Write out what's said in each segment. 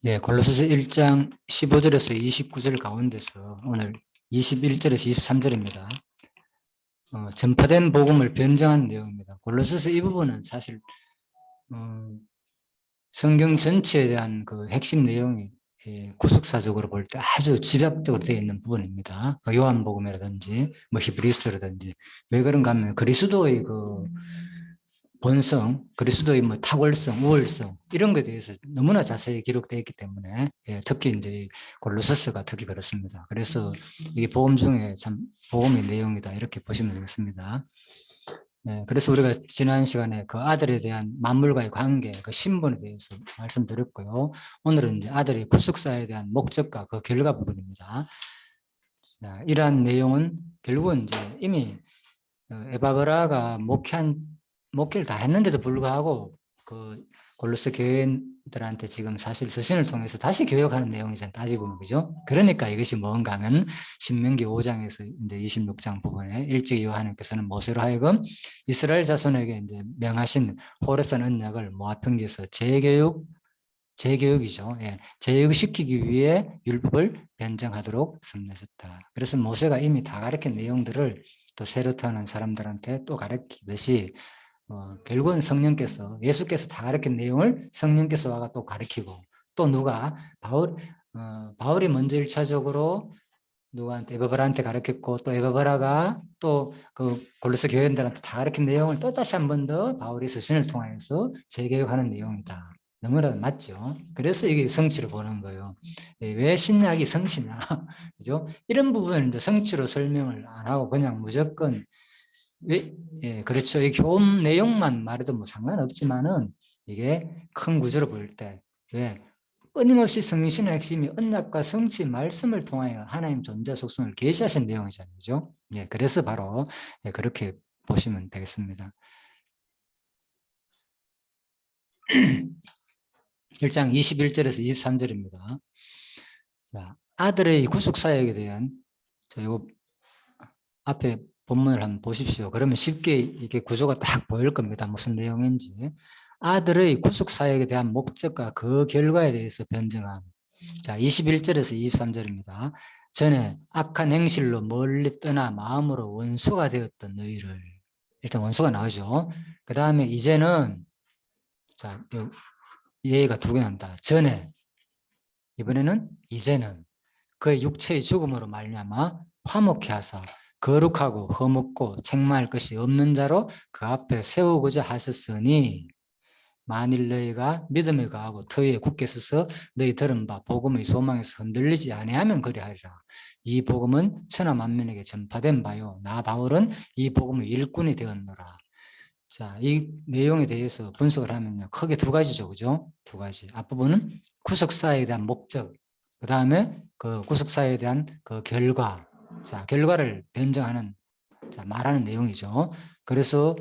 예, 골로새서 1장 15절에서 29절 가운데서 오늘 21절에서 23절입니다. 전파된 복음을 변증하는 내용입니다. 골로새서 이 부분은 사실 성경 전체에 대한 그 핵심 내용이 구속사적으로 볼 때 아주 집약적으로 되어 있는 부분입니다. 요한복음이라든지 뭐 히브리서라든지. 왜 그런가 하면 그리스도의 그 본성, 그리스도의 뭐 탁월성, 우월성 이런 것에 대해서 너무나 자세히 기록되어 있기 때문에 특히 이제 골로새서가 특히 그렇습니다. 그래서 이게 복음 중에 참 복음의 내용이다 이렇게 보시면 되겠습니다. 그래서 우리가 지난 시간에 그 아들에 대한 만물과의 관계, 그 신분에 대해서 말씀드렸고요. 오늘은 이제 아들의 구속사에 대한 목적과 그 결과 부분입니다. 자, 이러한 내용은 결국은 이제 이미 에바브라가 목회를 다 했는데도 불구하고 그 골로새 교회들한테 지금 사실 서신을 통해서 다시 교역하는 내용이잖아요. 따지고 보면 그죠? 그러니까 이것이 뭔가 하면 신명기 5장에서 이제 26장 부분에 일찍 요하나님께서는 모세로 하여금 이스라엘 자손에게 이제 명하신 호레산 언약을 모아평지에서 재교육이죠. 예, 재교육시키기 위해 율법을 변정하도록 섭리하셨다. 그래서 모세가 이미 다 가르친 내용들을 또 새로 태어난 사람들한테 또 가르치듯이 결국은 성령께서 예수께서 다 가르친 내용을 성령께서 와가 또 가르치고 또 누가 바울이 먼저 1차적으로 누구한테 에바브라한테 가르쳤고 또 에바브라가 또 그 골로새 교회인들한테 다 가르친 내용을 또 다시 한 번 더 바울이 서신을 통해서 재교육하는 내용이다. 너무나 맞죠. 그래서 이게 성취를 보는 거예요. 왜 신약이 성취냐, 그죠? 이런 부분은 이제 성취로 설명을 안 하고 그냥 무조건 왜, 예, 그렇죠. 이 교훈 내용만 말해도 뭐 상관없지만은 이게 큰 구조로 볼 때, 왜 끊임없이 성신의 핵심이 언약과 성취 말씀을 통하여 하나님 존재 속성을 계시하신 내용이잖아요. 그죠? 예, 그래서 바로 예, 그렇게 보시면 되겠습니다. 1장 21절에서 23절입니다. 자, 아들의 구속 사역에 대한 요 앞에 본문을 한번 보십시오. 그러면 쉽게 이게 구조가 딱 보일 겁니다. 무슨 내용인지. 아들의 구속 사역에 대한 목적과 그 결과에 대해서 변증함. 자, 21절에서 23절입니다. 전에 악한 행실로 멀리 떠나 마음으로 원수가 되었던 너희를. 일단 원수가 나오죠. 그 다음에 이제는, 자, 예가 두 개 난다. 전에, 이번에는 이제는 그의 육체의 죽음으로 말미암아 화목케 하사 거룩하고 흠없고 책망할 것이 없는 자로 그 앞에 세우고자 하셨으니 만일 너희가 믿음에 거하고 터위에 굳게 서서 너희 들은 바 복음의 소망에서 흔들리지 아니하면 그리하리라. 이 복음은 천하 만민에게 전파된 바요 나 바울은 이 복음의 일꾼이 되었노라. 자, 이 내용에 대해서 분석을 하면요 크게 두 가지죠, 그죠? 두 가지. 앞부분은 구속사에 대한 목적, 그 다음에 그 구속사에 대한 그 결과, 자 결과를 변증하는, 자 말하는 내용이죠. 그래서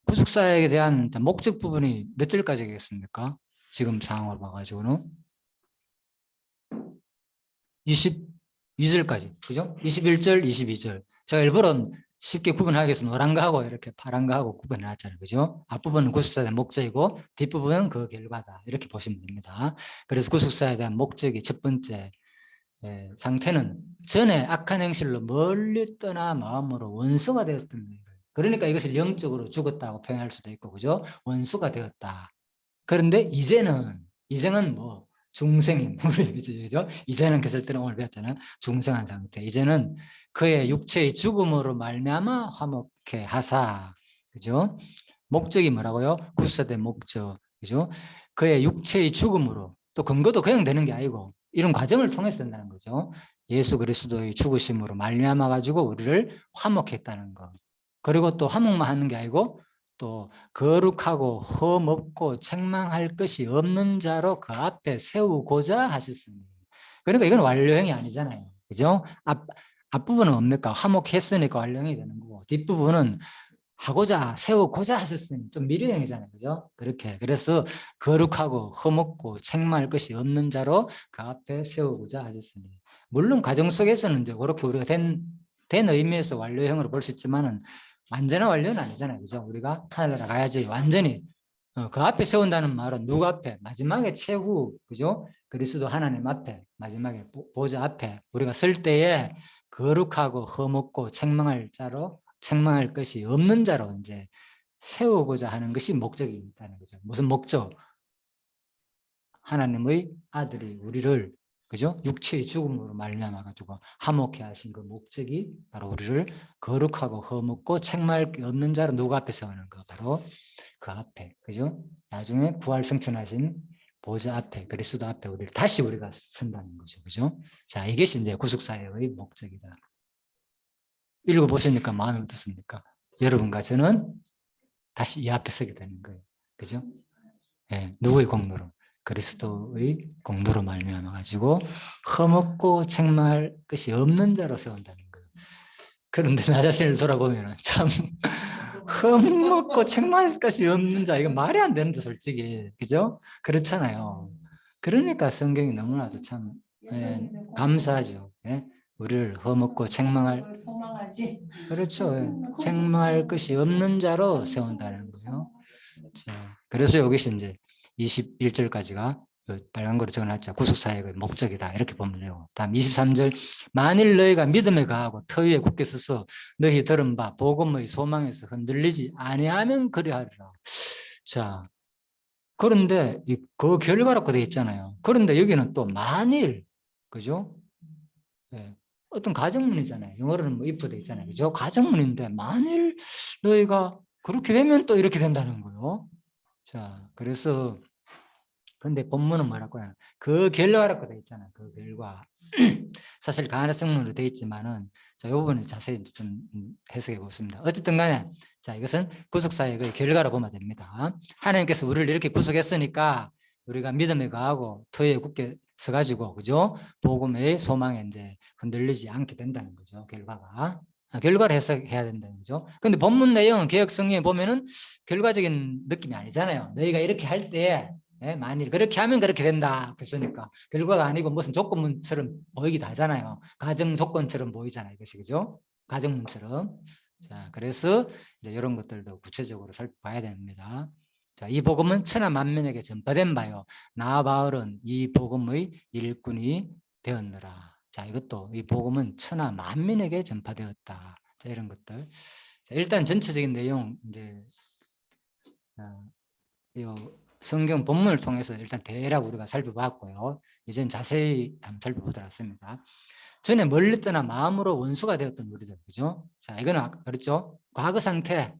구속사에 대한 목적 부분이 몇 절까지겠습니까? 지금 상황을 봐가지고는 22절까지, 그죠? 21절, 22절. 제가 일부러 쉽게 구분하기 위해서 노란 거하고 이렇게 파란 거하고 구분해놨잖아요, 그죠? 앞부분은 구속사에 대한 목적이고 뒷부분은 그 결과다 이렇게 보시면 됩니다. 그래서 구속사에 대한 목적이 첫 번째 상태는 전에 악한 행실로 멀리 떠나 마음으로 원수가 되었던 거예요. 그러니까 이것을 영적으로 죽었다고 표현할 수도 있고, 그죠? 원수가 되었다. 그런데 이제는 뭐 중생인 그죠? 이제는 그랬을 때는 오늘 배웠잖아요. 중생한 상태. 이제는 그의 육체의 죽음으로 말미암아 화목케 하사, 그죠? 목적이 뭐라고요? 구속사된 목적, 그죠? 그의 육체의 죽음으로, 또 근거도 그냥 되는 게 아니고 이런 과정을 통해서 된다는 거죠. 예수 그리스도의 죽으심으로 말미암아 가지고 우리를 화목했다는 거. 그리고 또 화목만 하는 게 아니고 또 거룩하고 흠없고 책망할 것이 없는 자로 그 앞에 세우고자 하셨습니다. 그러니까 이건 완료형이 아니잖아요. 그죠? 앞부분은 뭡니까? 화목했으니까 완료형이 되는 거고 뒷부분은 하고자 세우고자 하셨으니 좀 미래형이잖아요. 그죠? 그렇게. 그래서 거룩하고 흠없고 책망할 것이 없는 자로 그 앞에 세우고자 하셨으니. 물론 가정 속에서는 이제 그렇게 우리가 된 의미에서 완료형으로 볼 수 있지만은 완전한 완료는 아니잖아요. 그죠? 우리가 하늘나라 가야지 완전히 그 앞에 세운다는 말은 누구 앞에? 마지막에 최후, 그죠? 그리스도 하나님 앞에, 마지막에 보좌 앞에 우리가 쓸 때에 거룩하고 흠없고 책망할 것이 없는 자로 이제 세우고자 하는 것이 목적이 있다는 거죠. 무슨 목적? 하나님의 아들이 우리를, 그죠? 육체의 죽음으로 말미암아 가지고 화목해 하신 그 목적이 바로 우리를 거룩하고 흠없고 책망할 게 없는 자로 누구 앞에 세우는 거, 바로 그 앞에, 그죠? 나중에 부활 승천하신 보좌 앞에, 그리스도 앞에 다시 우리가 선다는 거죠, 그죠? 자, 이것이 이제 구속사역의 목적이다. 읽어보시니까 마음이 어떻습니까? 여러분과 저는 다시 이 앞에 서게 되는 거예요, 그죠? 예, 누구의 공로로? 그리스도의 공로로 말미암아 가지고 흠없고 책망할 것이 없는 자로 세운다는 거예요. 그런데 나 자신을 돌아보면 참 흠없고 책망할 것이 없는 자, 이거 말이 안 되는데 솔직히, 그죠? 그렇잖아요. 그러니까 성경이 너무나도 참 감사하죠. 예? 우리를 흠없고 책망할, 그렇죠. 예. 책망할 것이 없는 자로 세운다는 거예요. 자, 그래서 여기서 이제 21절까지가 빨간 거로 적어놨죠. 구속사역의 목적이다. 이렇게 보면 돼요. 다음 23절. 만일 너희가 믿음에 가하고 터 위에 굳게 서서 너희 들은 바 복음의 소망에서 흔들리지 아니하면 그리하리라. 자, 그런데 그 결과라고 되어 있잖아요. 그런데 여기는 또 만일, 그죠? 네. 어떤 가정문이잖아요. 영어로는 뭐 if 돼 있잖아요. 그죠? 가정문인데 만일 너희가 그렇게 되면 또 이렇게 된다는 거예요. 자, 그래서 근데 본문은 뭐라고요? 그 결과라고 돼 있잖아요. 그 결과. 사실 가능성문으로 돼 있지만은 자, 이 부분을 자세히 좀 해석해 보겠습니다. 어쨌든 간에 자, 이것은 구속사역의 결과로 보면 됩니다. 하나님께서 우리를 이렇게 구속했으니까 우리가 믿음에 가하고 터에 굳게 서가지고, 그죠? 복음의 소망에 이제 흔들리지 않게 된다는 거죠. 결과가. 결과를 해석해야 된다는 거죠. 근데 본문 내용은 개역 성경에 보면은 결과적인 느낌이 아니잖아요. 너희가 이렇게 할 때, 만일 그렇게 하면 그렇게 된다. 그랬으니까 결과가 아니고 무슨 조건문처럼 보이기도 하잖아요. 가정 조건처럼 보이잖아요. 이것이, 그죠? 가정문처럼. 자, 그래서 이제 이런 것들도 구체적으로 살펴봐야 됩니다. 자, 이 복음은 천하 만민에게 전파된 바요. 나 바울은 이 복음의 일꾼이 되었느라. 자, 이것도 이 복음은 천하 만민에게 전파되었다. 자, 이런 것들. 자, 일단 전체적인 내용 이제 자, 이 성경 본문을 통해서 일단 대략 우리가 살펴봤고요. 이제는 자세히 한번 살펴보도록 하겠습니다. 전에 멀리 떠나 마음으로 원수가 되었던 우리들, 그죠? 자, 이거는 아까 그랬죠? 과거 상태를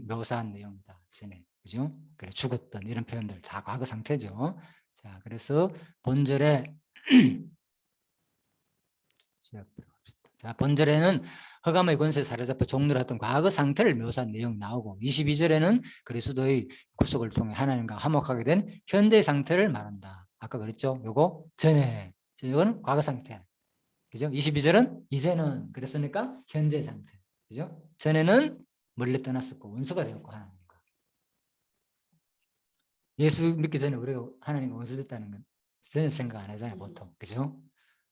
묘사한 내용이다. 전에, 그죠? 그래, 죽었던 이런 표현들 다 과거 상태죠. 자, 그래서 본절에 자, 본절에는 허감의 권세에 사로잡혀 종노릇했던 과거 상태를 묘사한 내용이 나오고 22절에는 그리스도의 구속을 통해 하나님과 화목하게 된 현재 상태를 말한다. 아까 그랬죠? 요거 전에, 이거는 과거 상태. 그죠? 22절은 이제는 그랬으니까 현재 상태. 그죠? 전에는 멀리 떠났었고 원수가 되었고 하나님과. 예수 믿기 전에 우리가 하나님과 원수 됐다는 건 전혀 생각 안 하잖아요, 보통. 그죠?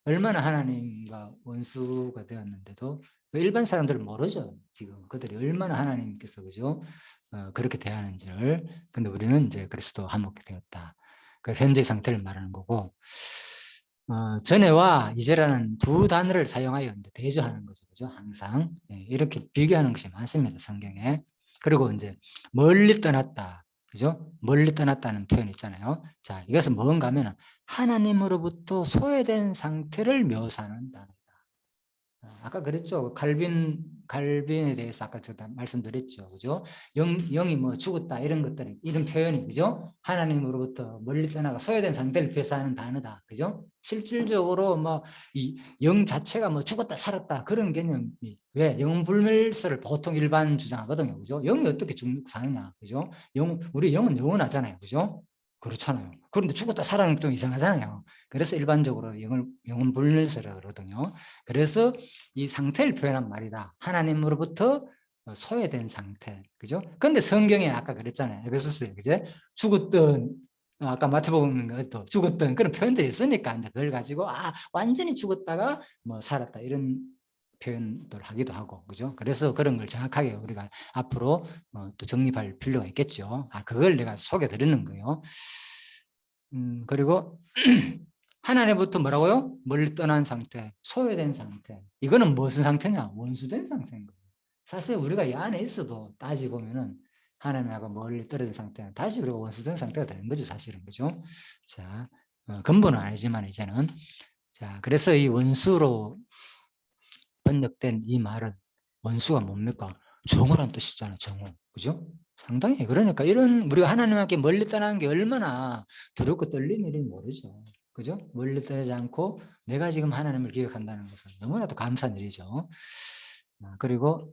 얼마나 하나님과 원수가 되었는데도 일반 사람들은 모르죠. 지금 그들이 얼마나 하나님께서, 그죠? 그렇게 대하는지를. 근데 우리는 이제 그리스도 화목게 되었다. 그 현재 상태를 말하는 거고, 전에와 이제라는 두 단어를 사용하여 대조하는 거죠. 그죠? 항상. 이렇게 비교하는 것이 많습니다. 성경에. 그리고 이제 멀리 떠났다. 그죠? 멀리 떠났다는 표현 있잖아요. 자, 이것은 뭔가 하면 하나님으로부터 소외된 상태를 묘사하는 단어다. 아까 그랬죠. 갈빈에 대해서 아까 제가 말씀드렸죠. 그죠? 영이 뭐 죽었다 이런 것들, 이런 표현이, 그죠? 하나님으로부터 멀리 떠나가 소외된 상태를 묘사하는 단어다. 그죠? 실질적으로 뭐 이 영 자체가 뭐 죽었다 살았다 그런 개념이, 왜? 영불멸설을 보통 일반 주장하거든요. 그죠? 영이 어떻게 사느냐. 그죠? 우리 영은 영원하잖아요. 그죠? 그렇잖아요. 그런데 죽었다 살아는 좀 이상하잖아요. 그래서 일반적으로 영은 불멸설을 그러거든요. 그래서 이 상태를 표현한 말이다. 하나님으로부터 소외된 상태. 그죠? 근데 성경에 아까 그랬잖아요. 에베소서에, 그제? 죽었던, 아까 마태복음 것도 죽었던 그런 표현도 있으니까 이제 그걸 가지고 완전히 죽었다가 뭐 살았다 이런 표현들 하기도 하고, 그죠? 그래서 그런 걸 정확하게 우리가 앞으로 또 정립할 필요가 있겠죠. 그걸 내가 소개해 드리는 거예요. 그리고 하나님부터 뭐라고요? 멀리 떠난 상태, 소외된 상태. 이거는 무슨 상태냐? 원수된 상태인 거예요. 사실 우리가 이 안에 있어도 따지고 보면은 하나님하고 멀리 떨어진 상태는 다시 우리가 원수된 상태가 되는 거죠, 사실은. 그죠? 자, 근본은 아니지만 이제는. 자, 그래서 이 원수로 번역된 이 말은, 원수가 뭡니까? 정오란 뜻이잖아요, 정오. 그죠? 상당히, 그러니까 이런 우리가 하나님께 멀리 떠나는 게 얼마나 두렵고 떨리는 일인지 모르죠. 그죠? 멀리 떠나지 않고 내가 지금 하나님을 기억한다는 것은 너무나도 감사한 일이죠. 그리고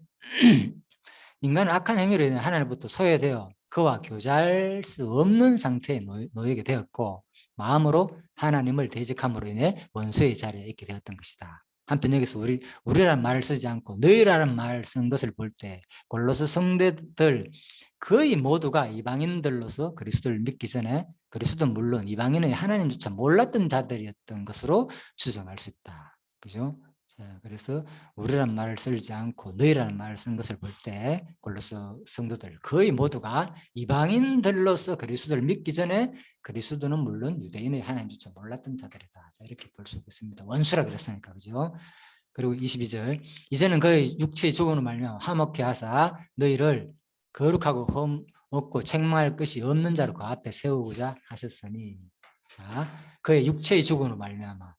인간은 악한 행위로 인해 하나님부터 소외되어 그와 교제할 수 없는 상태에 놓이게 되었고, 마음으로 하나님을 대적함으로 인해 원수의 자리에 있게 되었던 것이다. 한편 여기서 우리라는 말을 쓰지 않고 너희라는 말을 쓴 것을 볼 때 골로새 성도들 거의 모두가 이방인들로서 그리스도를 믿기 전에, 그리스도는 물론 이방인은 하나님조차 몰랐던 자들이었던 것으로 추정할 수 있다. 그죠? 자, 그래서 우리라는 말을 쓰지 않고 너희라는 말을 쓴 것을 볼 때 골로새 성도들 거의 모두가 이방인들로서 그리스도를 믿기 전에 그리스도는 물론 유대인의 하나님조차 몰랐던 자들이다. 자, 이렇게 볼 수 있습니다. 원수라 그랬으니까. 그죠? 그리고 22절, 이제는 그의 육체의 죽음으로 말미암아 화목케 하사 너희를 거룩하고 흠 없고 책망할 것이 없는 자로 그 앞에 세우고자 하셨으니. 자, 그의 육체의 죽음으로 말미암아.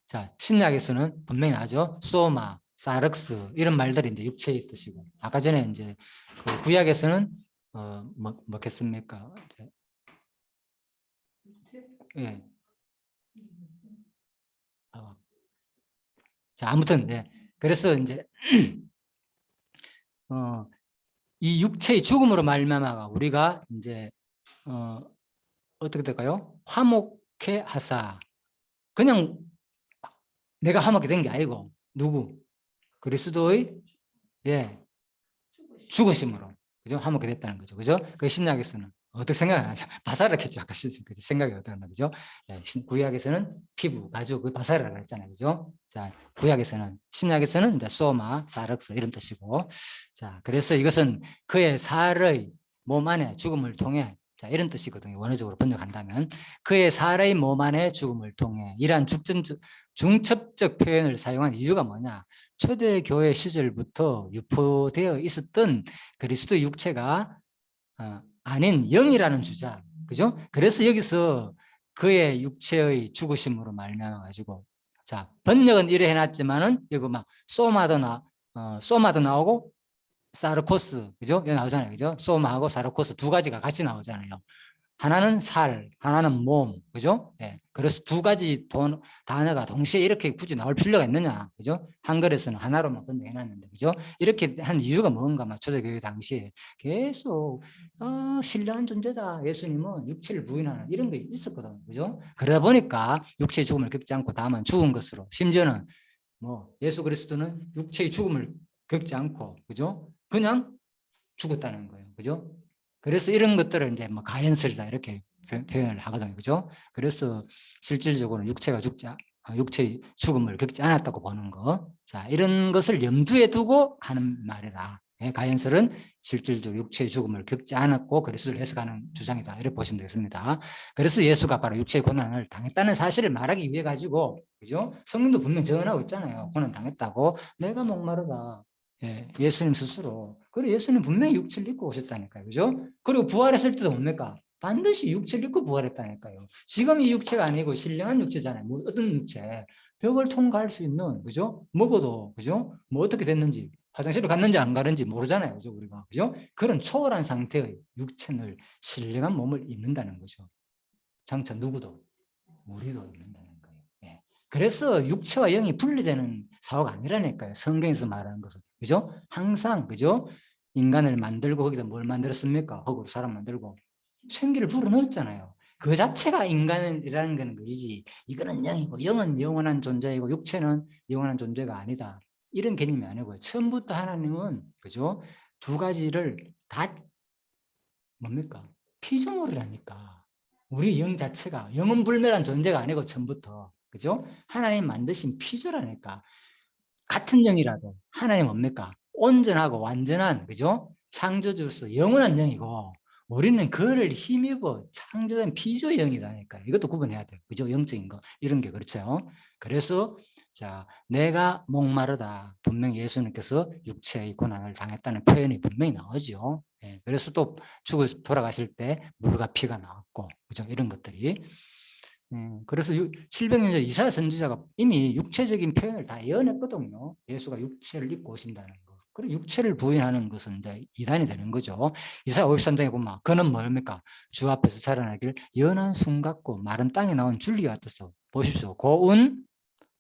자, 신약에서는 분명히 나죠. 소마, 사륵스 이런 말들이 이제 육체의 뜻이고, 아까 전에 이제 그 구약에서는 뭐겠습니까? 예. 자, 아무튼 네. 그래서 이제 이 육체의 죽음으로 말미암아 우리가 이제 어떻게 될까요? 화목케 하사. 그냥 내가 화목이 된 게 아니고 누구? 그리스도의 죽으심으로, 그죠? 화목이 됐다는 거죠. 그죠? 그 신약에서는 어떻게 생각하나요? 바사락했죠. 아까 생각이 어떠나, 그죠? 구약에서는 피부, 가죽, 그 바사락을 했잖아요. 그죠? 자, 구약에서는, 신약에서는 이제 소마, 사륵스 이런 뜻이고, 자, 그래서 이것은 그의 살의 몸 안에 죽음을 통해, 자, 이런 뜻이거든요. 원어적으로 번역한다면 그의 살의 몸 안에 죽음을 통해, 이러한 중첩적 표현을 사용한 이유가 뭐냐? 초대교회 시절부터 유포되어 있었던 그리스도 육체가 아닌 영이라는 주자, 그죠? 그래서 여기서 그의 육체의 죽으심으로 말미암아 가지고, 자, 번역은 이래 해놨지만은 여기 막 소마도 나오고 사르코스, 그죠? 여기 나오잖아요, 그죠? 소마하고 사르코스 두 가지가 같이 나오잖아요. 하나는 살, 하나는 몸, 그죠? 예. 그래서 두 가지 단어가 동시에 이렇게 굳이 나올 필요가 있느냐, 그죠? 한글에서는 하나로만 번역해놨는데, 그죠? 이렇게 한 이유가 뭔가, 초대교회 당시에 계속 신령한 존재다, 예수님은 육체를 부인하는 이런 게 있었거든요, 그죠? 그러다 보니까 육체의 죽음을 겪지 않고 다만 죽은 것으로, 심지어는 예수 그리스도는 육체의 죽음을 겪지 않고, 그죠? 그냥 죽었다는 거예요, 그죠? 그래서 이런 것들을 이제 가연설이다 이렇게 표현을 하거든요, 그죠? 그래서 실질적으로 육체의 죽음을 겪지 않았다고 보는 거, 자, 이런 것을 염두에 두고 하는 말이다. 가연설은 실질적으로 육체의 죽음을 겪지 않았고 그리스도를 해석하는 주장이다, 이렇게 보시면 되겠습니다. 그래서 예수가 바로 육체의 고난을 당했다는 사실을 말하기 위해 가지고, 그죠? 성경도 분명 증언하고 있잖아요. 고난 당했다고. 내가 목마르다. 예수님 스스로. 그리고 예수님 분명히 육체를 입고 오셨다니까요. 그죠? 그리고 부활했을 때도 뭡니까? 반드시 육체를 입고 부활했다니까요. 지금 이 육체가 아니고 신령한 육체잖아요. 어떤 육체? 벽을 통과할 수 있는, 그죠? 먹어도, 그죠? 어떻게 됐는지, 화장실을 갔는지 안 가는지 모르잖아요. 그죠? 우리가. 그죠? 그런 초월한 상태의 육체를, 신령한 몸을 입는다는 거죠. 장차 누구도, 우리도 입는다는 거예요. 예. 그래서 육체와 영이 분리되는 사고가 아니라니까요. 성경에서 말하는 것은. 그죠? 항상, 그죠? 인간을 만들고 거기다 뭘 만들었습니까? 흙으로 사람 만들고 생기를 불어넣었잖아요. 그 자체가 인간이라는 거는 것이지, 이거는 영이고 영은 영원한 존재이고 육체는 영원한 존재가 아니다, 이런 개념이 아니고요. 처음부터 하나님은, 그죠? 두 가지를 다 뭡니까? 피조물이라니까. 우리 영 자체가 영원불멸한 존재가 아니고 처음부터, 그죠? 하나님 만드신 피조라니까. 같은 영이라도 하나님 뭡니까? 온전하고 완전한, 그죠? 창조주로서 영원한 영이고, 우리는 그를 힘입어 창조된 피조의 영이다니까. 이것도 구분해야 돼요. 그죠? 영적인 거. 이런 게 그렇죠. 그래서, 자, 내가 목마르다. 분명히 예수님께서 육체의 고난을 당했다는 표현이 분명히 나오죠. 예, 그래서 또 돌아가실 때 물과 피가 나왔고, 그죠? 이런 것들이. 그래서 700년 전 이사야 선지자가 이미 육체적인 표현을 다 예언했거든요. 예수가 육체를 입고 오신다는 거. 그리고 육체를 부인하는 것은 이제 이단이 되는 거죠. 이사야 53장에 보면 그는 뭡니까? 주 앞에서 자라나길 연한 순 같고 마른 땅에 나온 줄기 같았어. 보십시오. 고운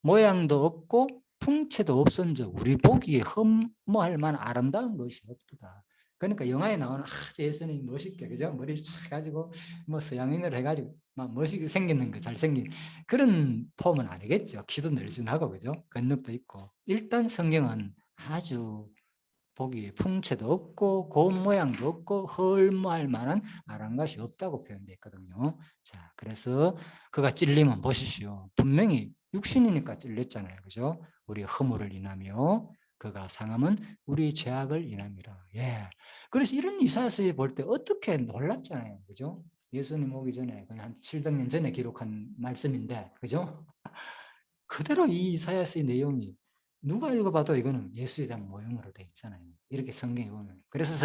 모양도 없고 풍채도 없은즉 우리 보기에 흠모할 만한 아름다운 것이 없도다. 그러니까 영화에 나오는 아주 예수님이 멋있게, 그죠? 머리를 쫙 가지고 뭐 서양인으로 해가지고 막 멋있게 생기는 거, 잘생긴 그런 폼은 아니겠죠. 키도 늘씬하고, 그죠? 근육도 있고. 일단 성경은 아주 보기에 풍채도 없고 고운 모양도 없고 헐모할 만한 아랑곳이 없다고 표현되어 있거든요. 자, 그래서 그가 찔리면 보십시오. 분명히 육신이니까 찔렸잖아요. 그죠? 우리 허물을 인하며 그가 상함은 우리 죄악을 인함이라. 예. 그래서 이런 이사야서에 볼 때 어떻게 놀랍잖아요. 그죠? 예수님 오기 전에 한 700년 전에 기록한 말씀인데, 그죠? 그대로 이 이사야서의 내용이 누가 읽어봐도 이거는 예수에 대한 모형으로 돼 있잖아요. 이렇게 성경에 보면. 그래서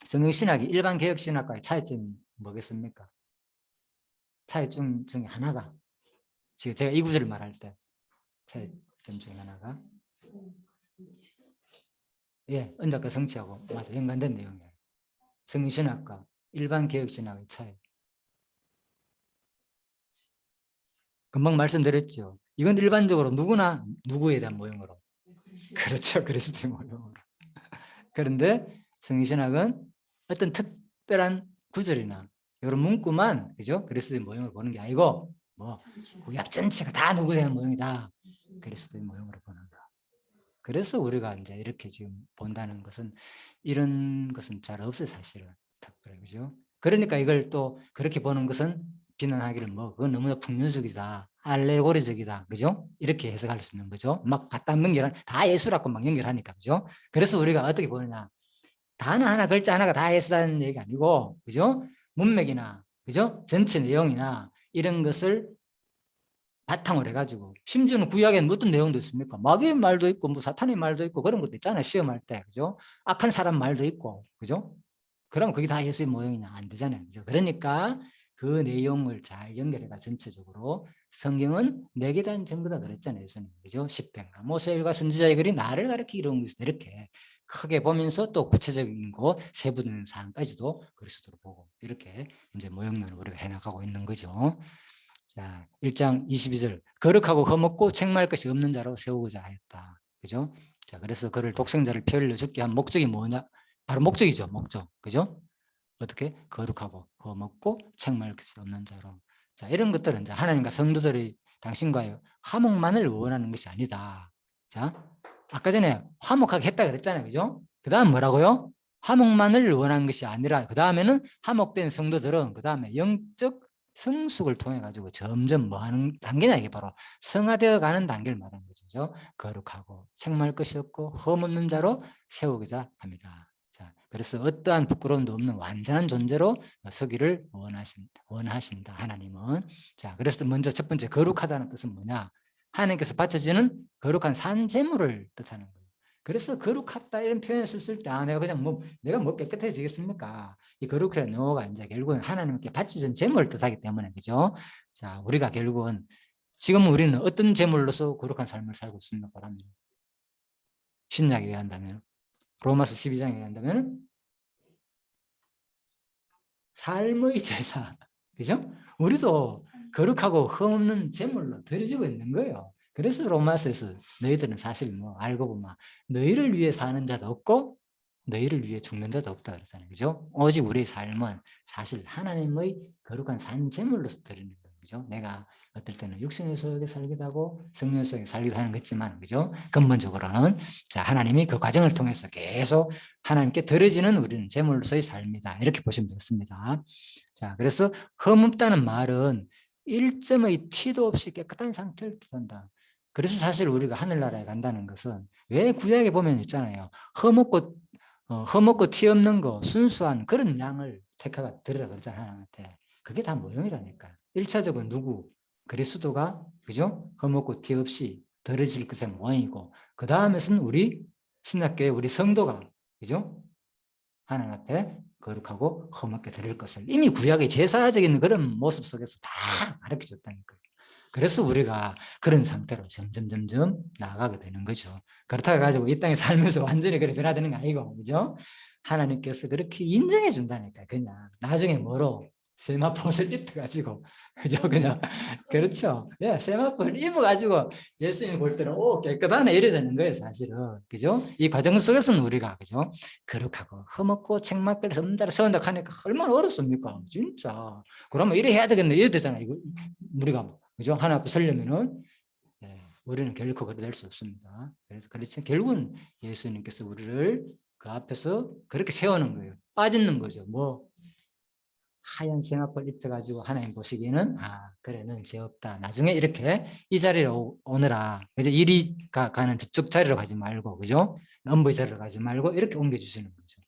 성경신학이 일반 개혁신학과의 차이점이 뭐겠습니까? 차이점 중에 하나가, 지금 제가 이 구절을 말할 때 차이점 중에 하나가, 예, 언약과 성취하고 맞아 연관된 내용이에요. 성경신학과 일반 개혁신학의 차이. 금방 말씀드렸죠. 이건 일반적으로 누구나 누구에 대한 모형으로. 그렇죠. 그리스도의 모형으로. 그런데 성신학은 어떤 특별한 구절이나 이런 문구만, 그죠? 그리스도의 모형을 보는 게 아니고 뭐 구약 전체가 다 누구에 대한 모형이다. 그리스도의 모형으로 보는 거. 그래서 우리가 이제 이렇게 지금 본다는 것은 이런 것은 잘 없어요, 사실은. 특별히, 그죠? 그러니까 이걸 또 그렇게 보는 것은 비난하기를 뭐 그건 너무나 풍륜적이다, 알레고리적이다, 그죠? 이렇게 해석할 수 있는 거죠. 막 갖다 연결한 다 예수라고 막 연결하니까, 그죠? 그래서 우리가 어떻게 보느냐? 단어 하나, 글자 하나가 다 예수라는 얘기가 아니고, 그죠? 문맥이나, 그죠? 전체 내용이나 이런 것을 바탕으로 해가지고, 심지어는 구약에는 어떤 내용도 있습니까? 마귀의 말도 있고, 뭐 사탄의 말도 있고, 그런 것도 있잖아요. 시험할 때, 그죠? 악한 사람 말도 있고, 그죠? 그럼 그게 다 예수의 모형이냐? 안 되잖아요. 그죠? 그러니까 그 내용을 잘 연결해가 전체적으로 성경은 내게 대한 증거다 그랬잖아요. 예수님. 그죠? 십편가 모세일과 선지자의 글이 나를 가리키기로 한 것이다. 이렇게 크게 보면서 또 구체적인 거 세부되는 사항까지도 그리스도로 보고 이렇게 이제 모형론을 우리가 해나가고 있는 거죠. 자, 1장 22절. 거룩하고 험없고 책망할 것이 없는 자로 세우고자 하였다. 그죠? 자, 그래서 그를 독생자를 피 흘려 죽게 한 목적이 뭐냐? 바로 목적이죠. 목적. 그죠? 어떻게? 거룩하고 험없고 책망할 것이 없는 자로. 자, 이런 것들은 이제 하나님과 성도들이 당신과의 화목만을 원하는 것이 아니다. 자, 아까 전에 화목하게 했다 그랬잖아요. 그죠? 그 다음 뭐라고요? 화목만을 원하는 것이 아니라 그 다음에는 화목된 성도들은 그 다음에 영적 성숙을 통해 가지고 점점 뭐 하는 단계냐, 이게 바로 성화되어 가는 단계를 말하는 거죠. 거룩하고 책망할 것이 없고 흠없는 자로 세우고자 합니다. 자, 그래서 어떠한 부끄러움도 없는 완전한 존재로 서기를 원하신다, 하나님은. 자, 그래서 먼저 첫 번째 거룩하다는 뜻은 뭐냐? 하나님께서 바쳐지는 거룩한 산재물을 뜻하는 거예요. 그래서 거룩하다 이런 표현을 썼을 때, 내가 그냥 내가 깨끗해지겠습니까? 이 거룩이라는 용어가 이제 결국은 하나님께 바치신 제물을 뜻하기 때문에, 그죠? 자, 우리가 결국은 지금 우리는 어떤 제물로서 거룩한 삶을 살고 있습니까? 그러면 신약에 의한다면, 로마서 12장에 의한다면 삶의 제사, 그죠? 우리도 거룩하고 흠없는 제물로 드려지고 있는 거예요. 그래서 로마서에서 너희들은 사실 뭐 알고 보면 너희를 위해 사는 자도 없고 너희를 위해 죽는 자도 없다 그랬잖아요. 그죠? 오직 우리의 삶은 사실 하나님의 거룩한 산 제물로서 드리는 거죠. 그죠? 내가 어떨 때는 육신의 속에 살기도 하고 성령 속에 살기도 하는 거지만, 그죠? 근본적으로는 자, 하나님이 그 과정을 통해서 계속 하나님께 드려지는 우리는 제물로서의 삶이다. 이렇게 보시면 되겠습니다. 자, 그래서 흠없다는 말은 1점의 티도 없이 깨끗한 상태를 뜻한다. 그래서 사실 우리가 하늘나라에 간다는 것은 왜 구약에 보면 있잖아요. 허먹고 티 없는 거 순수한 그런 양을 택하가 들으라 그러잖아요. 하나님한테. 그게 다 모형이라니까. 1차적으로 누구? 그리스도가 그죠? 허먹고 티 없이 들어질 것의 모형이고 그 다음에서는 우리 신약교회 우리 성도가 그죠? 하나님 앞에 거룩하고 험하게 드릴 것을 이미 구약의 제사적인 그런 모습 속에서 다 가르쳐 줬다니까요. 그래서 우리가 그런 상태로 점점 나아가게 되는 거죠. 그렇다고 가지고 이 땅에 살면서 완전히 그렇게 변화되는 거 아니고, 그죠? 하나님께서 그렇게 인정해 준다니까, 그냥. 나중에 뭐로? 세마포를 입혀가지고, 그죠? 그냥. 그렇죠. 예, 세마포를 입어가지고 예수님 볼 때는, 오, 깨끗하네. 이래 되는 거예요, 사실은. 그죠? 이 과정 속에서는 우리가, 그죠? 거룩하고, 흠없고, 책망을 섬다를 세운다 하니까 얼마나 어렵습니까? 진짜. 그러면 이래 해야 되겠네. 이래 되잖아. 이거, 우리가. 그죠? 하나 앞에 서려면은 우리는 결코 그래 될 수 없습니다. 그래서 그렇지 결국은 예수님께서 우리를 그 앞에서 그렇게 세우는 거예요. 빠지는 거죠. 뭐 하얀 세마포를 입혀가지고 하나님 보시기에는 그래 넌 죄 없다. 나중에 이렇게 이 자리로 오느라 그죠? 이리 가는 저쪽 자리로 가지 말고 그죠? 엄부의 자리로 가지 말고 이렇게 옮겨주시는 거죠.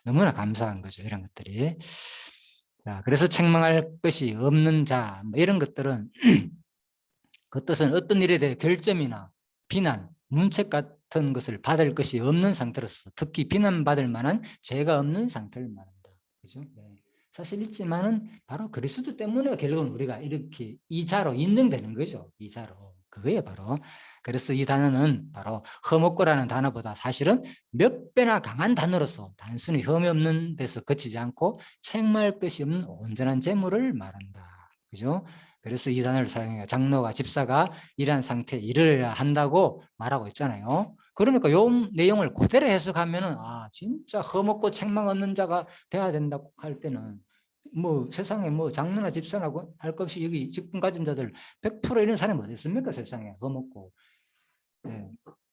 너무나 감사한 거죠. 이런 것들이. 자, 그래서 책망할 것이 없는 자, 뭐 이런 것들은 그 뜻은 어떤 일에 대해 결점이나 비난, 문책 같은 것을 받을 것이 없는 상태로서 특히 비난받을 만한 죄가 없는 상태를 말한다. 그죠? 네. 사실 있지만은 바로 그리스도 때문에 결국은 우리가 이렇게 이 자로 인정되는 거죠. 이 자로. 그거예요, 바로. 그래서 이 단어는 바로 흠없고라는 단어보다 사실은 몇 배나 강한 단어로서 단순히 흠이 없는 데서 그치지 않고 책망할 것이 없는 온전한 재물을 말한다. 그죠? 그래서 이 단어를 사용해요. 장로가 집사가 이러한 상태에 이르러야 한다고 말하고 있잖아요. 그러니까 이 내용을 그대로 해석하면은 진짜 흠없고 책망 없는 자가 돼야 된다고 할 때는 뭐 세상에 뭐 장로나 집사라고 할 것 없이 여기 직분 가진 자들 100% 이런 사람이 어디 있습니까? 세상에 흠없고. 네.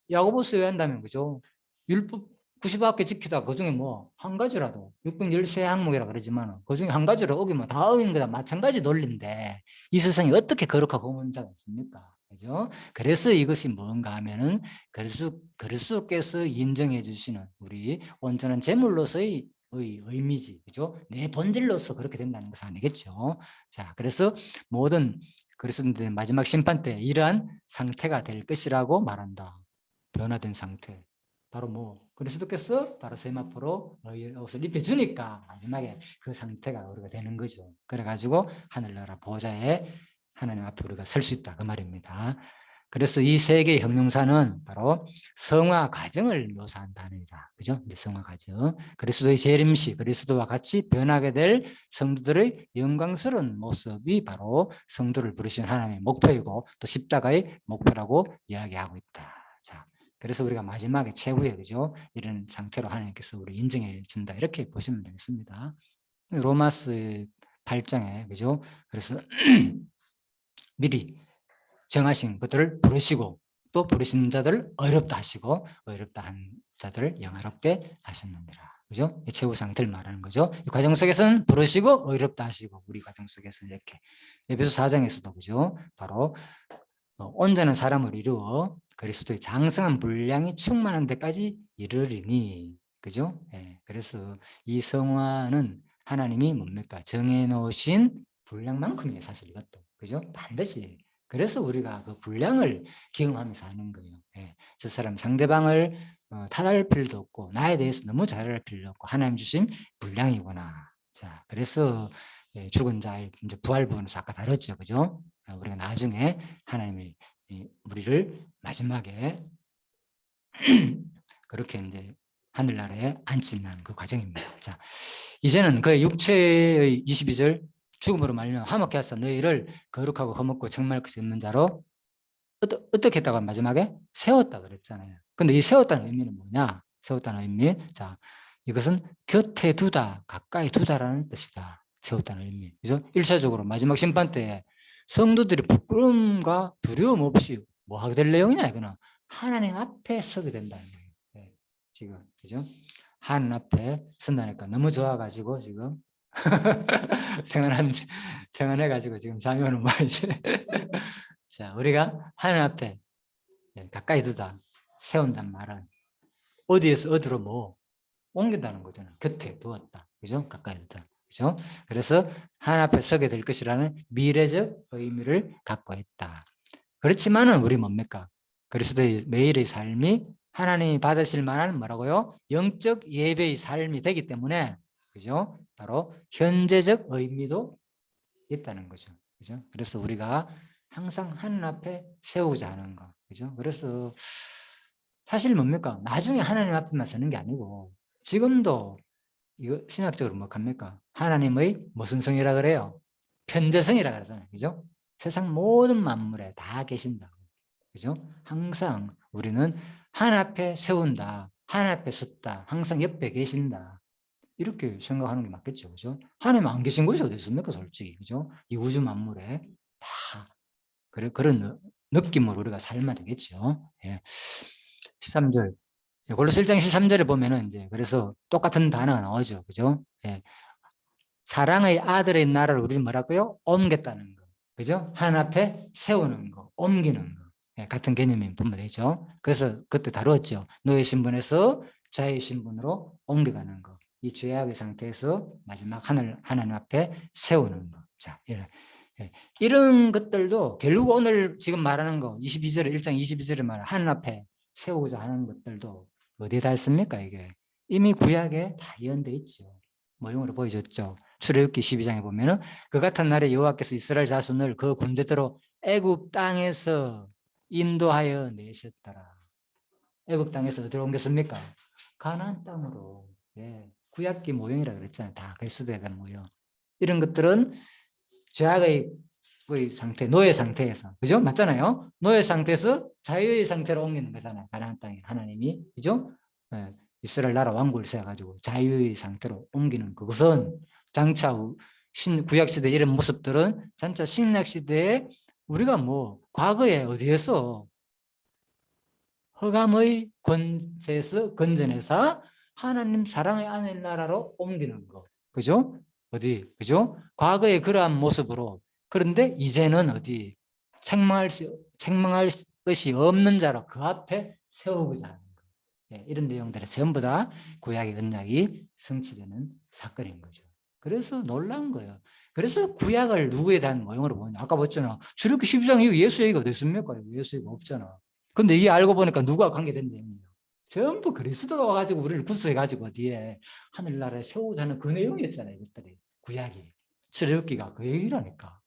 야고보서 한다면 그죠? 율법 90개 지키다 그중에 뭐 한 가지라도 613항목이라 그러지만 그중에 한 가지를 어기면 다 어기는 거다 마찬가지 논리인데 이 세상에 어떻게 거룩하고 험한 자가 있습니까? 그죠? 그래서 이것이 뭔가 하면은 그리스도께서 인정해 주시는 우리 온전한 제물로서의 의미지. 그죠? 내 본질로서 그렇게 된다는 것은 아니겠죠. 자, 그래서 모든 그리스도인들의 마지막 심판 때 이러한 상태가 될 것이라고 말한다. 변화된 상태. 바로 뭐 그리스도께서 바로 세마포로 옷을 입혀주니까 마지막에 그 상태가 우리가 되는 거죠. 그래가지고 하늘나라 보좌에 하나님 앞에 우리가 설 수 있다 그 말입니다. 그래서 이 세 개의 형용사는 바로 성화 과정을 묘사한 단어이다. 그죠? 성화 과정. 그리스도의 재림시, 그리스도와 같이 변하게 될 성도들의 영광스러운 모습이 바로 성도를 부르신 하나님의 목표이고 또 십자가의 목표라고 이야기하고 있다. 자, 그래서 우리가 마지막에 최후에 그죠? 이런 상태로 하나님께서 우리 인정해 준다. 이렇게 보시면 되겠습니다. 로마스 8장에 그죠? 그래서 미리 정하신 것들을 부르시고 또 부르신 자들을 어렵다 하시고 어렵다 한 자들을 영화롭게 하셨느니라. 그죠? 최후 상태를 말하는 거죠. 이 과정 속에서는 부르시고 어렵다 하시고 우리 과정 속에서 이렇게 에베소 4장에서도 그죠? 바로 온전한 사람을 이루어 그리스도의 장성한 분량이 충만한 데까지 이르리니 그죠? 예, 그래서 이 성화는 하나님이 뭡니까? 정해놓으신 분량만큼이에요. 사실 이것도 그죠? 반드시. 그래서 우리가 그 분량을 경험하면서 하는 거예요. 예, 저 사람 상대방을 탓할 필요도 없고 나에 대해서 너무 잘할 필요도 없고 하나님 주신 분량이구나. 자, 그래서 죽은 자의 이제 부활 부분에서 아까 다뤘죠, 그죠? 우리가 나중에 하나님이 우리를 마지막에 그렇게 이제 하늘나라에 앉힌다는 그 과정입니다. 자, 이제는 그 육체의 22절 죽음으로 말미암아 화목케 하사 너희를 거룩하고 흠없고 책망할 것이 없는 자로 어떻게 했다고 마지막에 세웠다 그랬잖아요. 근데 이 세웠다는 의미는 뭐냐? 세웠다는 의미. 자, 이것은 곁에 두다, 가까이 두다라는 뜻이다. 세웠다는 의미. 그죠? 일차적으로 마지막 심판 때 성도들이 부끄러움과 두려움 없이 뭐 하게 될 내용이냐 이거는 하나님 앞에 서게 된다는 거예요. 네, 지금 그죠? 하나님 앞에 선다니까 너무 좋아가지고 지금 평안해가지고 지금 잠이 오는 말이지. 자, 우리가 하나님 앞에 예, 가까이 두다, 세운다는 말은 어디에서 어디로 뭐 옮긴다는 거잖아요. 곁에 두었다. 그죠? 가까이 두다. 그죠? 그래서 하나님 앞에 서게 될 것이라는 미래적 의미를 갖고 있다. 그렇지만은 우리 뭡니까? 그리스도의 매일의 삶이 하나님이 받으실 만한 뭐라고요? 영적 예배의 삶이 되기 때문에, 그죠? 바로 현재적 의미도 있다는 거죠. 그죠? 그래서 우리가 항상 하나님 앞에 세우자 하는 거. 그죠? 그래서 사실 뭡니까? 나중에 하나님 앞에만 서는 게 아니고 지금도 이거 신학적으로 뭐 합니까? 하나님의 무슨 성이라 그래요? 편재성이라 그러잖아요. 그죠? 세상 모든 만물에 다 계신다. 그죠? 항상 우리는 하나님 앞에 세운다. 하나님 앞에 섰다. 항상 옆에 계신다. 이렇게 생각하는 게 맞겠죠. 그죠? 하나님 안 계신 곳이 어디 있습니까? 솔직히. 그죠? 이 우주 만물에 다 그런 느낌으로 우리가 살면 되겠죠. 예. 13절. 골로새 1장 13절에 보면은 이제 그래서 똑같은 단어가 나오죠. 그죠? 예. 사랑의 아들의 나라를 우리는 뭐라고요? 옮겼다는 거. 그죠? 하나님 앞에 세우는 거, 옮기는 거. 예, 같은 개념이 분명되죠. 그래서 그때 다루었죠. 노예 신분에서 자유 신분으로 옮겨가는 거. 이 죄악의 상태에서 마지막 하나님 앞에 세우는 거. 자, 이런 것들도 결국 오늘 지금 말하는 거 22절에 1장 22절에 말하는 하나님 앞에 세우고자 하는 것들도 어디에 다 있습니까? 이게 이미 구약에 다 예언되어 있죠. 모형으로 보여줬죠. 출애굽기 12장에 보면은 그 같은 날에 여호와께서 이스라엘 자손을 그 군대대로 애굽 땅에서 인도하여 내셨더라. 애굽 땅에서 어디로 옮겼습니까? 가나안 땅으로. 예. 구약기 모형이라 그랬잖아요. 다 그리스도에 대한 모형. 이런 것들은 죄악의 상태, 노예 상태에서, 그죠? 맞잖아요. 노예 상태에서 자유의 상태로 옮기는 거잖아요. 가나안 땅에 하나님이, 그죠? 예. 이스라엘 나라 왕국을 세워가지고 자유의 상태로 옮기는 그것은 장차 구약 시대 이런 모습들은 장차 신약 시대에 우리가 뭐 과거에 어디에서 흑암의 권세에서 건전해서 하나님 사랑의 아들 나라로 옮기는 거, 그죠? 어디, 그죠? 과거에 그러한 모습으로 그런데 이제는 어디 책망할 것이 없는 자로 그 앞에 세우고자 하는 거. 예, 이런 내용들이 전부 다 구약의 언약이 성취되는 사건인 거죠. 그래서 놀라운 거예요. 그래서 구약을 누구에 대한 모형으로 보냐. 아까 봤잖아. 출애굽기 12장 이후 예수 얘기가 어디 있습니까? 예수 얘기가 없잖아. 근데 이게 알고 보니까 누가 관계된 내용이에요. 전부 그리스도가 와가지고 우리를 구속해가지고 뒤에 하늘나라에 세우자는 그 내용이었잖아요. 이것들이. 구약이. 출애굽기가 그 얘기라니까.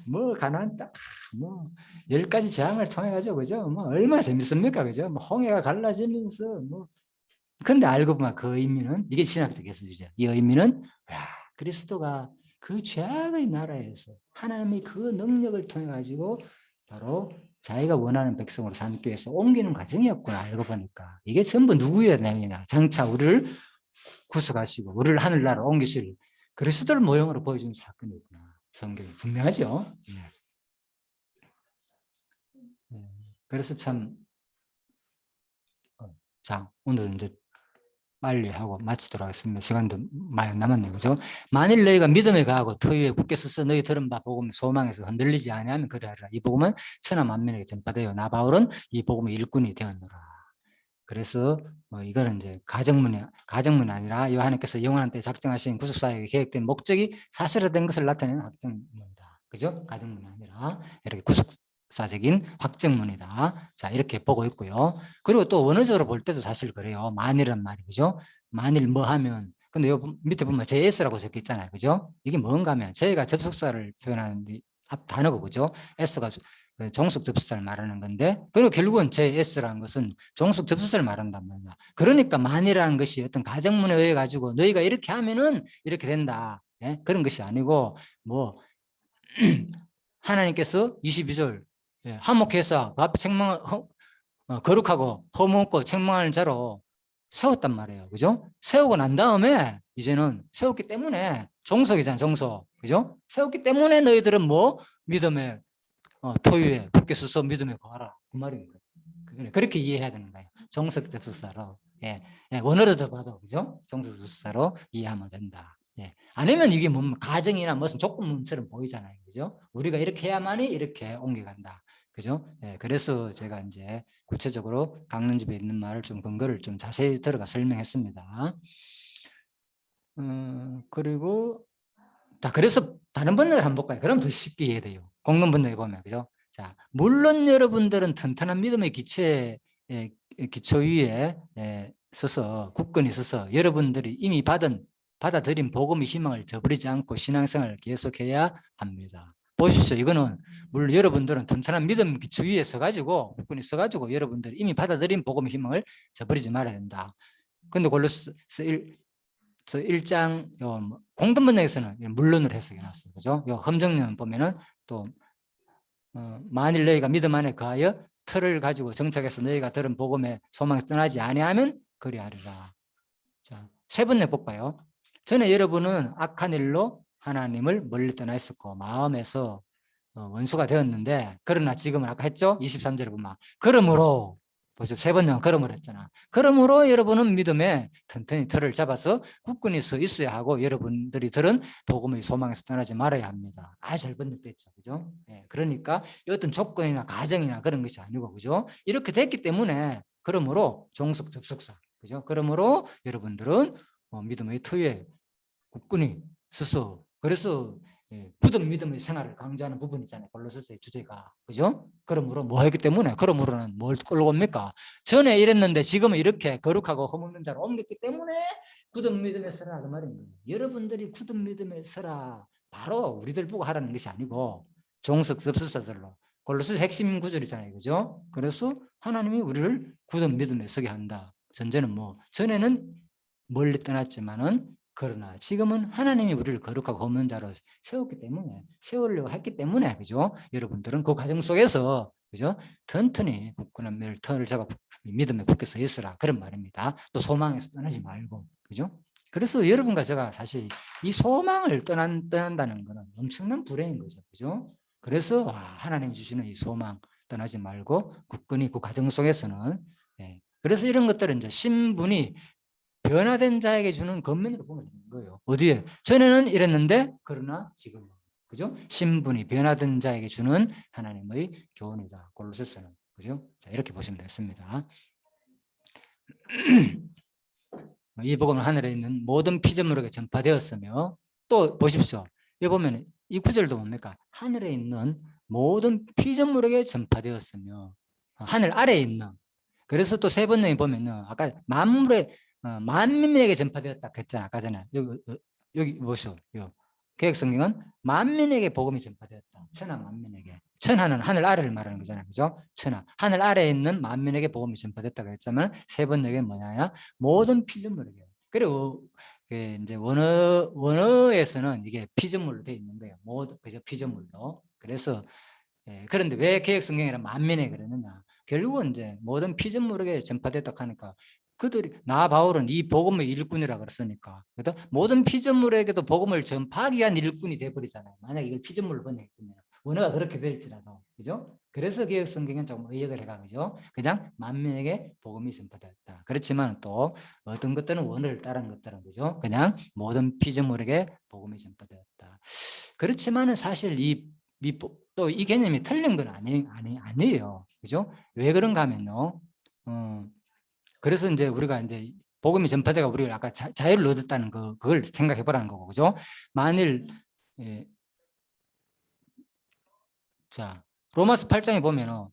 뭐 가나안 땅, 뭐 10가지 재앙을 통해 가지고 그죠? 뭐 얼마나 재밌습니까, 그죠? 뭐 홍해가 갈라지면서 뭐 근데 알고 보면 그 의미는 이게 신학적 해석이죠. 이 의미는 야, 그리스도가 그 죄악의 나라에서 하나님의 그 능력을 통해 가지고 바로 자기가 원하는 백성으로 삼기 위해서 옮기는 과정이었구나 알고 보니까 이게 전부 누구의 내용이냐? 장차 우리를 구속하시고 우리를 하늘나라로 옮기실 그리스도를 모형으로 보여주는 사건이구나. 성경이 분명하죠. 그래서 참, 자, 오늘 이제 빨리 하고 마치도록 하겠습니다. 시간도 많이 남았네요. 그죠? 만일 너희가 믿음에 가하고 터 위에 굳게 서서 너희 들은 바 복음 소망에서 흔들리지 아니하면 그래하라. 이 복음은 천하 만민에게 전파되어 나 바울은 이 복음의 일꾼이 되었노라. 그래서 이거는 이제 가정문이 아니라 요한께서 영원한 때 작정하신 구속사역에 계획된 목적이 사실화된 것을 나타내는 확정문이다. 그죠? 가정문이 아니라 이렇게 구속사적인 확정문이다. 자, 이렇게 보고 있고요. 그리고 또 원어적으로 볼 때도 사실 그래요. 만일은 말이 그죠? 만일 뭐 하면 근데 요 밑에 보면 JS라고 적혀 있잖아요. 그죠? 이게 뭔가 하면 저희가 접속사를 표현하는 앞 단어고 그죠? S가 종속 접속사를 말하는 건데 그리고 결국은 JS라는 것은 종속 접속사를 말한단 말이야. 그러니까 만이라는 것이 어떤 가정문에 의해 가지고 너희가 이렇게 하면은 이렇게 된다. 예? 그런 것이 아니고 뭐 하나님께서 22절 예, 한목해서 그 앞에 책망을 거룩하고 허무없고 책망하는 자로 세웠단 말이에요. 그죠? 세우고 난 다음에 이제는 세웠기 때문에 종속이잖아, 종속. 그죠? 세웠기 때문에 너희들은 뭐 믿음의 토유에 굳게 서서 믿음에 거하라. 그 말입니다. 그렇게 이해해야 되는 거예요. 정석 접속사로. 예. 예. 원어로도 봐도, 그죠? 정석 접속사로 이해하면 된다. 예. 아니면 이게 뭐 가정이나 무슨 조건문처럼 보이잖아요. 그죠? 우리가 이렇게 해야만이 이렇게 옮겨간다. 그죠? 예, 그래서 제가 이제 구체적으로 강론집에 있는 말을 좀 근거를 좀 자세히 들어가 설명했습니다. 그리고 그래서 다른 번역을 한번 볼까요? 그럼 더 쉽게 이해돼요. 공론 번역에 보면 그죠? 자, 물론 여러분들은 튼튼한 믿음의 기초에 기초 위에 서서 굳건히 서서 여러분들이 이미 받아들인 복음의 희망을 저버리지 않고 신앙생활을 계속해야 합니다. 보십시오. 이거는 물론 여러분들은 튼튼한 믿음 기초 위에 서가지고 굳건히 서가지고 여러분들이 이미 받아들인 복음의 희망을 저버리지 말아야 된다. 근데 골로새 1장 공동 번역에서는 물론으로 해석해 놨어요. 그죠? 요 험정령 보면은 또 만일 너희가 믿음 안에 거하여 틀을 가지고 정착해서 너희가 들은 복음의 소망에 떠나지 아니하면 그리하리라. 자, 세 번째 볼까요? 전에 여러분은 악한 일로 하나님을 멀리 떠나 있었고 마음에서 원수가 되었는데 그러나 지금은 아까 했죠? 23절에 보면 그러므로 벌써 세 번째 그러므로 했잖아. 그러므로 여러분은 믿음에 튼튼히 틀을 잡아서 굳건히 서 있어야 하고 여러분들이 들은 복음의 소망에서 떠나지 말아야 합니다. 잘 번역됐죠. 그죠? 예, 그러니까 어떤 조건이나 가정이나 그런 것이 아니고 그죠? 이렇게 됐기 때문에 그러므로 종속 접속사 그죠? 그러므로 여러분들은 믿음의 터에 굳건히 서서 그래서 굳은 믿음의 생활을 강조하는 부분이 있잖아요. 골로새서의 주제가 그죠? 그러므로 뭐 했기 때문에 그러므로는 뭘 끌고 옵니까? 전에 이랬는데 지금은 이렇게 거룩하고 허물는 자로 옮겼기 때문에 굳은 믿음에 서라 그 말입니다. 여러분들이 굳은 믿음에 서라 바로 우리들 보고 하라는 것이 아니고 종석 섭수사절로 골로새 핵심 구절이잖아요. 그죠? 그래서 하나님이 우리를 굳은 믿음에 서게 한다. 전제는 전에는 멀리 떠났지만은 그러나 지금은 하나님이 우리를 거룩하고 없는 자로 세웠기 때문에 세우려고 했기 때문에 그죠? 여러분들은 그 과정 속에서 그죠? 튼튼히 굳건한 턴을 잡아 믿음에 굳게 서 있으라 그런 말입니다. 또 소망에서 떠나지 말고 그죠? 그래서 여러분과 제가 사실 이 소망을 떠난다는 것은 엄청난 불행인 거죠. 그죠? 그래서 하나님 주시는 이 소망 떠나지 말고 굳건히 그 과정 속에서는 그래서 이런 것들은 이제 신분이 변화된 자에게 주는 겉면으로 보면 되는 거예요. 어디에? 전에는 이랬는데 그러나 지금은. 그죠? 신분이 변화된 자에게 주는 하나님의 교훈이다. 골로새서는. 그죠? 자, 이렇게 보시면 되겠습니다. 이 복음은 하늘에 있는 모든 피조물에게 전파되었으며 또 보십시오. 여기 보면 이 구절도 뭡니까? 하늘에 있는 모든 피조물에게 전파되었으며 하늘 아래에 있는 그래서 또 세 번째 보면은 아까 만민에게 전파되었다 했잖아. 아까 전에 여기 보시오. 계획성경은 만민에게 복음이 전파되었다. 천하 만민에게. 천하는 하늘 아래를 말하는 거잖아요. 그죠? 천하. 하늘 아래에 있는 만민에게 복음이 전파됐다고 했지만 세 번역에 뭐냐? 모든 피조물에게. 그리고 이제 원어에서는 이게 피조물로 되어 있는 거예요. 모든 그죠? 피조물로. 그래서 그런데 왜 개혁성경이란 만민에 그러느냐? 결국은 이제 모든 피조물에게 전파됐다고 하니까 그들이 나 바울은 이 복음의 일꾼이라 그랬으니까 모든 피조물에게도 복음을 전파하기 위한 일꾼이 돼버리잖아요. 만약 이걸 피조물로 번역했으면 원어가 그렇게 될지라도 그죠? 그래서 개혁성경은 조금 의역을 해가 그죠? 그냥 만민에게 복음이 전파되었다. 그렇지만 또 어떤 것들은 원어를 따른 것들은 그죠? 그냥 모든 피조물에게 복음이 전파되었다. 그렇지만은 사실 또 이 개념이 틀린 건 아니에요. 그죠? 왜 그런가 하면요. 그래서 이제 우리가 이제 복음이 전파되가 우리가 아까 자유를 얻었다는 그걸 생각해 보라는 거고, 그죠? 만일, 자, 로마서 8장에 보면은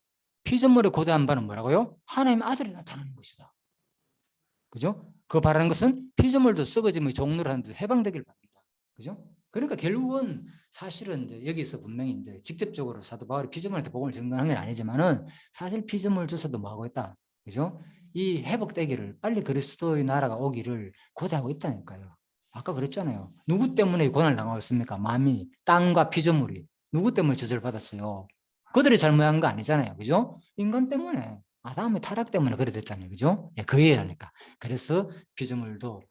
피조물의 고대한 바는 뭐라고요? 하나님 아들이 나타나는 것이다. 그죠? 그 바라는 것은 피조물도 썩어짐의 종로를 하는데 해방되길 바랍니다. 그죠? 그러니까 결국은 사실은 이제 여기서 분명히 이제 직접적으로 사도 바울이 피조물한테 복음을 전가한 건 아니지만은 사실 피조물 조사도 뭐 하고 있다. 그죠? 이 회복되기를 빨리 그리스도의 나라가 오기를 고대하고 있다니까요. 아까 그랬잖아요. 누구 때문에 고난을 당하고 있습니까? 만민이 땅과 피조물이 누구 때문에 저주를 받았어요? 그들이 잘못한 거 아니잖아요. 그죠? 인간 때문에. 아담의 타락 때문에 그래 됐잖아요. 그죠? 그 이해라니까. 그래서 피조물도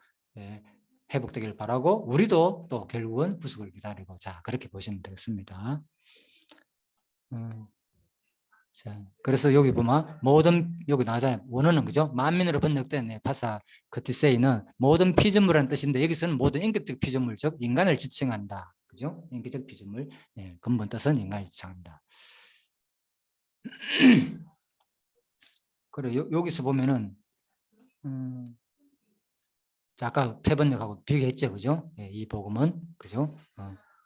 회복되길 바라고 우리도 또 결국은 구속을 기다리고 자 그렇게 보시면 되겠습니다. 자, 그래서 여기 보면 모든 여기 나오잖아요. 원어는 그죠? 만민으로 번역된 파사 크티세이는 모든 피조물이라는 뜻인데 여기서는 모든 인격적 피조물 즉 인간을 지칭한다. 그죠? 인격적 피조물 근본 뜻은 인간을 지칭한다. 그래 여기서 보면은 자, 아까 세 번역하고 비교했죠, 그죠? 예, 이 복음은 그죠?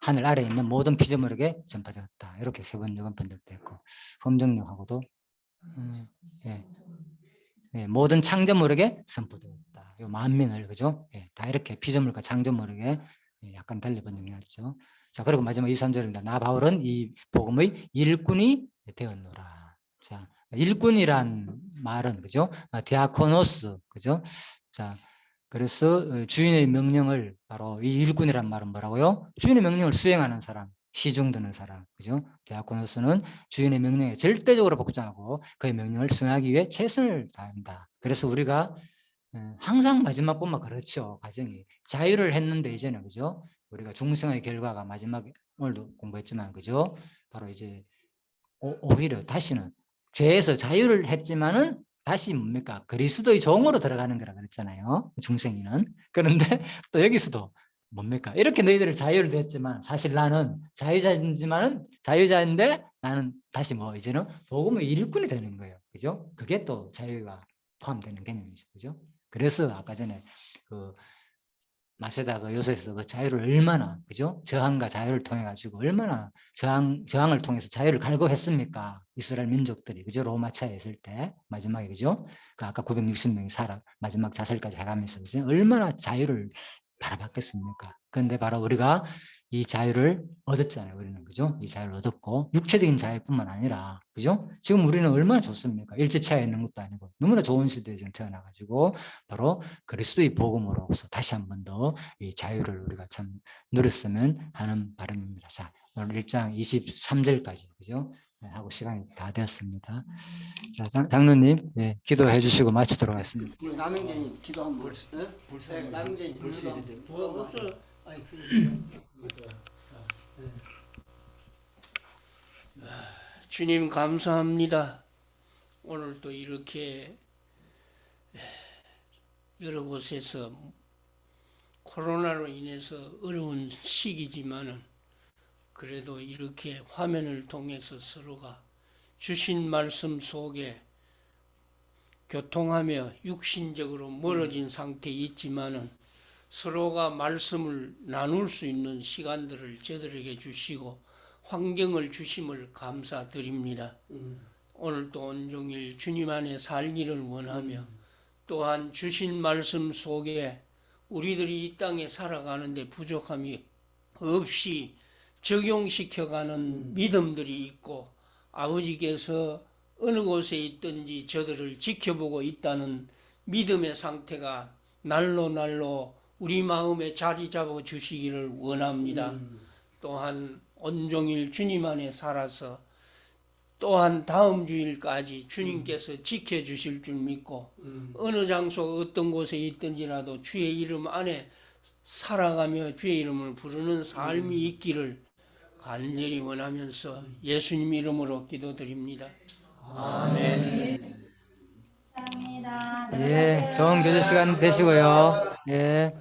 하늘 아래에 있는 모든 피조물에게 전파되었다. 이렇게 세 번역은 번역됐고 범정역하고도 예, 예, 모든 창조물에게 선포되었다. 요 만민을 그죠? 예, 다 이렇게 피조물과 창조물에게 예, 약간 달리 번역했죠. 자, 그리고 마지막 23절입니다. 나 바울은 이 복음의 일꾼이 되었노라. 자, 일꾼이란 말은 그죠? 디아코노스 그죠? 자, 그래서 주인의 명령을 바로 이 일꾼이란 말은 뭐라고요? 주인의 명령을 수행하는 사람, 시중드는 사람, 그죠? 디아코노스는 주인의 명령에 절대적으로 복종하고 그의 명령을 수행하기 위해 최선을 다한다. 그래서 우리가 항상 마지막 보면 그렇죠. 과정이 자유를 했는데 이제는 그죠? 우리가 중생의 결과가 마지막에 오늘도 공부했지만 그죠? 바로 이제 오히려 다시는 죄에서 자유를 했지만은 다시 뭡니까? 그리스도의 종으로 들어가는 거라 그랬잖아요. 중생이는. 그런데 또 여기서도 뭡니까? 이렇게 너희들을 자유를 냈지만 사실 나는 자유자이지만은 자유자인데 나는 다시 뭐 이제는 복음의 일꾼이 되는 거예요. 그죠? 그게 또 자유가 포함되는 개념이죠. 그죠? 그래서 아까 전에 그 마세다 그 요소에서 그 자유를 얼마나 그죠? 저항과 자유를 통해 가지고 얼마나 저항을 통해서 자유를 갈구했습니까? 이스라엘 민족들이 그죠? 로마 차에 있을 때 마지막에 그죠? 그 아까 960명이 살아 마지막 자살까지 해가면서 그죠? 얼마나 자유를 바라봤겠습니까? 그런데 바로 우리가 이 자유를 얻었잖아요. 우리는 그죠? 이 자유를 얻었고 육체적인 자유뿐만 아니라 그죠? 지금 우리는 얼마나 좋습니까? 일제차에 있는 것도 아니고 너무나 좋은 시대에 지금 태어나가지고 바로 그리스도의 복음으로서 다시 한 번 더 이 자유를 우리가 참 누렸으면 하는 바람입니다. 자, 오늘 1장 23절까지 그죠? 네, 하고 시간이 다 되었습니다. 자, 장로님 네, 기도해 주시고 마치도록 하겠습니다. 남영재님 기도 한번. 네, 남영재님 불씨 기도 해야 한번. 없어요. 아니 주님 감사합니다. 오늘 또 이렇게 여러 곳에서 코로나로 인해서 어려운 시기지만은 그래도 이렇게 화면을 통해서 서로가 주신 말씀 속에 교통하며 육신적으로 멀어진 상태에 있지만은 서로가 말씀을 나눌 수 있는 시간들을 저들에게 주시고 환경을 주심을 감사드립니다. 오늘도 온종일 주님 안에 살기를 원하며 또한 주신 말씀 속에 우리들이 이 땅에 살아가는데 부족함이 없이 적용시켜가는 믿음들이 있고 아버지께서 어느 곳에 있든지 저들을 지켜보고 있다는 믿음의 상태가 날로 날로 우리 마음에 자리 잡아 주시기를 원합니다. 또한 온종일 주님 안에 살아서 또한 다음 주일까지 주님께서 지켜주실 줄 믿고 어느 장소 어떤 곳에 있든지라도 주의 이름 안에 살아가며 주의 이름을 부르는 삶이 있기를 간절히 원하면서 예수님 이름으로 기도드립니다. 아멘. 예, 좋은 교제 시간 되시고요. 예.